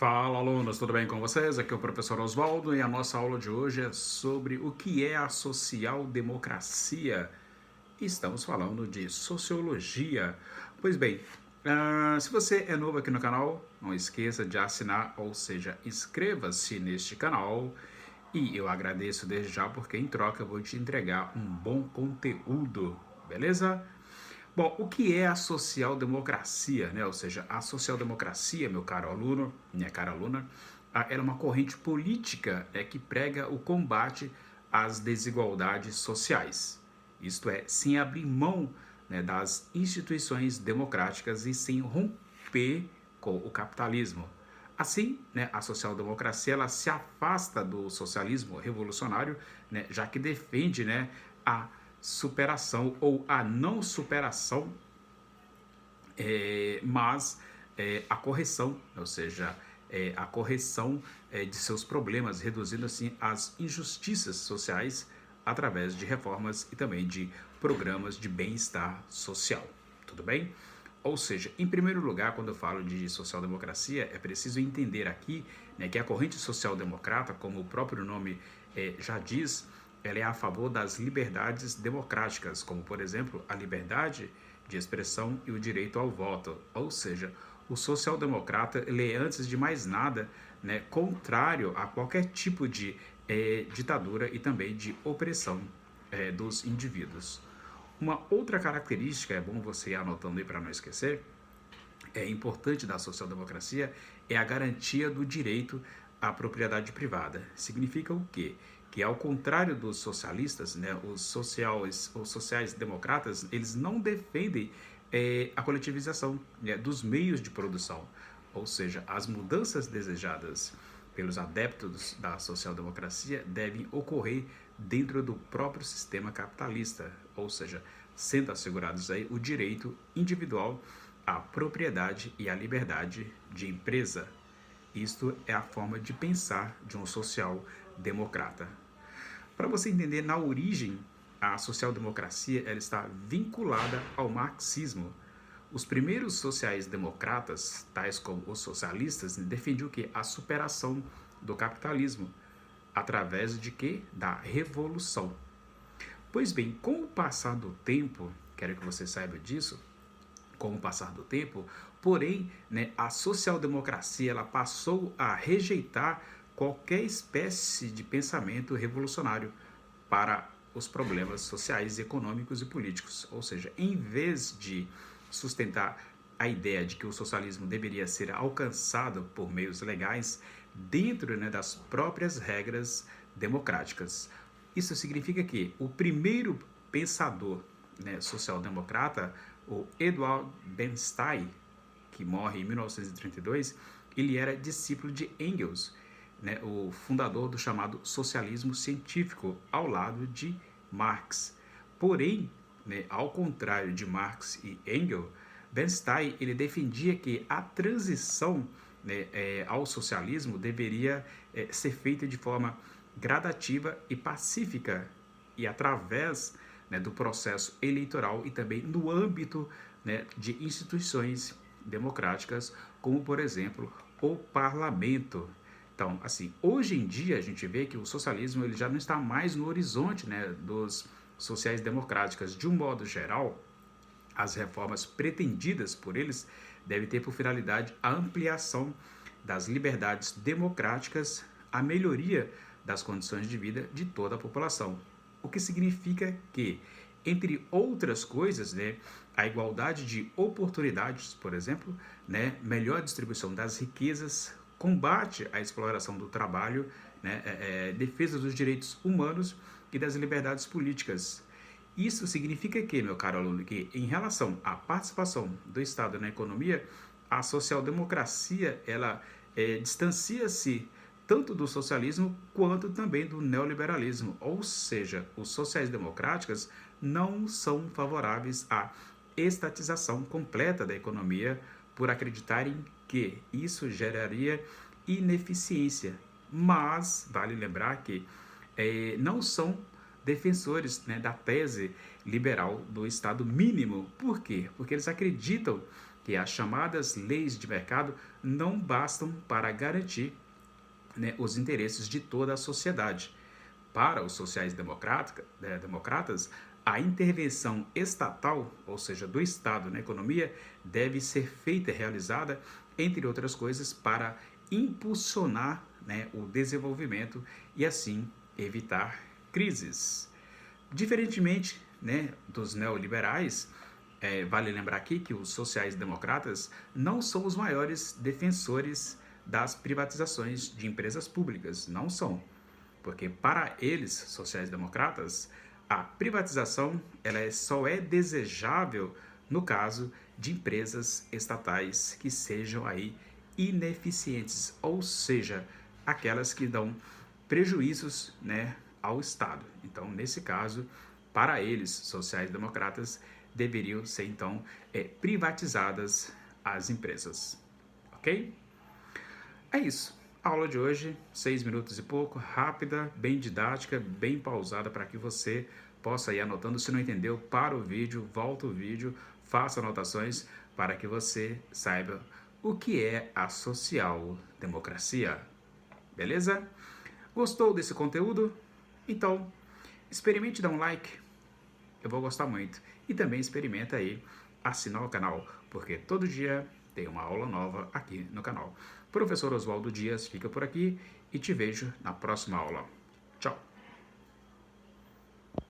Fala, alunos, tudo bem com vocês? Aqui é o professor Oswaldo e a nossa aula de hoje é sobre o que é a social-democracia. Estamos falando de sociologia. Pois bem, se você é novo aqui no canal, não esqueça de assinar, ou seja, inscreva-se neste canal. E eu agradeço desde já porque em troca eu vou te entregar um bom conteúdo, beleza? Bom, o que é a social-democracia, né? Ou seja, a social-democracia, meu caro aluno, minha cara aluna, ela é uma corrente política que prega o combate às desigualdades sociais. Isto é, sem abrir mão, né, das instituições democráticas e sem romper com o capitalismo. Assim, né, a social-democracia ela se afasta do socialismo revolucionário, né, já que defende, né, a superação ou a não superação, mas a correção, ou seja, a correção de seus problemas, reduzindo assim as injustiças sociais através de reformas e também de programas de bem-estar social. Tudo bem? Ou seja, em primeiro lugar, quando eu falo de social-democracia, é preciso entender aqui, né, que a corrente social-democrata, como o próprio nome já diz, ela é a favor das liberdades democráticas, como, por exemplo, a liberdade de expressão e o direito ao voto. Ou seja, o social-democrata ele é, antes de mais nada, né, contrário a qualquer tipo de ditadura e também de opressão dos indivíduos. Uma outra característica, é bom você ir anotando aí para não esquecer, é importante da social-democracia é a garantia do direito à propriedade privada. Significa o quê? Que ao contrário dos socialistas, né, os sociais-democratas, eles não defendem a coletivização, né, dos meios de produção. Ou seja, as mudanças desejadas pelos adeptos da social-democracia devem ocorrer dentro do próprio sistema capitalista, ou seja, sendo assegurados aí o direito individual à propriedade e à liberdade de empresa. Isto é a forma de pensar de um social-democrata. Para você entender, na origem, a social-democracia ela está vinculada ao marxismo. Os primeiros sociais-democratas, tais como os socialistas, defendiam o quê? A superação do capitalismo. Através de quê? Da revolução. Pois bem, com o passar do tempo, quero que você saiba disso, com o passar do tempo, porém, né, a social-democracia ela passou a rejeitar qualquer espécie de pensamento revolucionário para os problemas sociais, econômicos e políticos. Ou seja, em vez de sustentar a ideia de que o socialismo deveria ser alcançado por meios legais dentro, né, das próprias regras democráticas. Isso significa que o primeiro pensador, né, social-democrata, o Edward Bernstein, que morre em 1932, ele era discípulo de Engels, né, o fundador do chamado socialismo científico, ao lado de Marx. Porém, né, ao contrário de Marx e Engels, Bernstein ele defendia que a transição, né, ao socialismo deveria ser feita de forma gradativa e pacífica e através, né, do processo eleitoral e também no âmbito, né, de instituições democráticas, como por exemplo o parlamento. Então, assim, hoje em dia a gente vê que o socialismo ele já não está mais no horizonte, né, dos sociais democráticas. De um modo geral, as reformas pretendidas por eles devem ter por finalidade a ampliação das liberdades democráticas, a melhoria das condições de vida de toda a população. O que significa que, entre outras coisas, né, a igualdade de oportunidades, por exemplo, né, melhor distribuição das riquezas, combate à exploração do trabalho, né, defesa dos direitos humanos e das liberdades políticas. Isso significa que, meu caro aluno, que em relação à participação do Estado na economia, a social-democracia ela distancia-se tanto do socialismo quanto também do neoliberalismo, ou seja, os sociais-democráticos não são favoráveis à estatização completa da economia por acreditarem que isso geraria ineficiência. Mas vale lembrar que não são defensores, né, da tese liberal do Estado mínimo. Por quê? Porque eles acreditam que as chamadas leis de mercado não bastam para garantir, né, os interesses de toda a sociedade. Para os democratas, a intervenção estatal, ou seja, do Estado na economia, deve ser feita e realizada, entre outras coisas, para impulsionar, né, o desenvolvimento e assim evitar crises. Diferentemente, né, dos neoliberais, vale lembrar aqui que os sociais-democratas não são os maiores defensores das privatizações de empresas públicas, não são. Porque para eles, sociais-democratas, a privatização só é desejável no caso de empresas estatais que sejam aí ineficientes, ou seja, aquelas que dão prejuízos, né, ao Estado. Então, nesse caso, para eles, sociais-democratas, deveriam ser então privatizadas as empresas. Ok? É isso. A aula de hoje, 6 minutos e pouco, rápida, bem didática, bem pausada para que você possa ir anotando. Se não entendeu, para o vídeo, volta o vídeo, faça anotações para que você saiba o que é a social-democracia. Beleza? Gostou desse conteúdo? Então, experimente dar um like, eu vou gostar muito. E também experimenta aí assinar o canal, porque todo dia tem uma aula nova aqui no canal. Professor Oswaldo Dias fica por aqui e te vejo na próxima aula. Tchau!